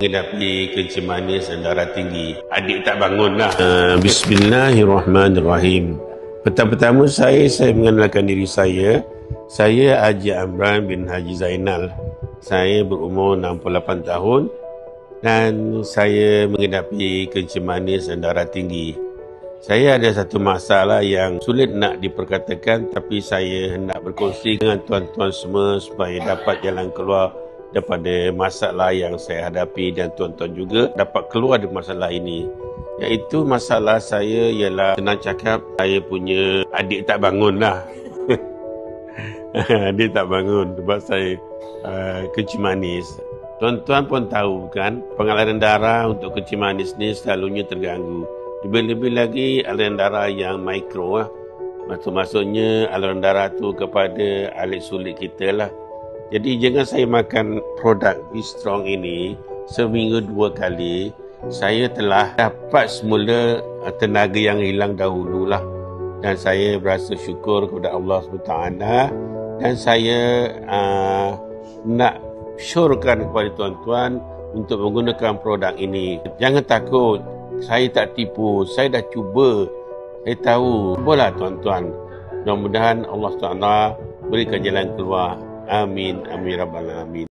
Menghadapi kencing manis dan darah tinggi. Adik tak bangun lah. Bismillahirrahmanirrahim. Pertama-tama saya mengenalkan diri saya. Saya Haji Amran bin Haji Zainal. Saya berumur 68 tahun dan saya menghadapi kencing manis dan darah tinggi. Saya ada satu masalah yang sulit nak diperkatakan, tapi saya hendak berkongsi dengan tuan-tuan semua supaya dapat jalan keluar daripada masalah yang saya hadapi dan tuan-tuan juga dapat keluar dari masalah ini. Iaitu masalah saya ialah, senang cakap, saya punya adik tak bangun lah. Adik tak bangun sebab saya kencing manis. Tuan-tuan pun tahu kan, pengaliran darah untuk kencing manis ni selalunya terganggu. Lebih-lebih lagi aliran darah yang mikro lah. Maksudnya aliran darah tu kepada alit sulit kita lah. Jadi jangan saya makan produk B-Strong ini seminggu 2 kali. Saya telah dapat semula tenaga yang hilang dahulu lah. Dan saya berasa syukur kepada Allah SWT. Dan saya nak syorkan kepada tuan-tuan untuk menggunakan produk ini. Jangan takut. Saya tak tipu, saya dah cuba. Saya tahu. Cubalah tuan-tuan. Mudah-mudahan Allah SWT berikan jalan keluar. Amin. Amin Rabbal Alamin.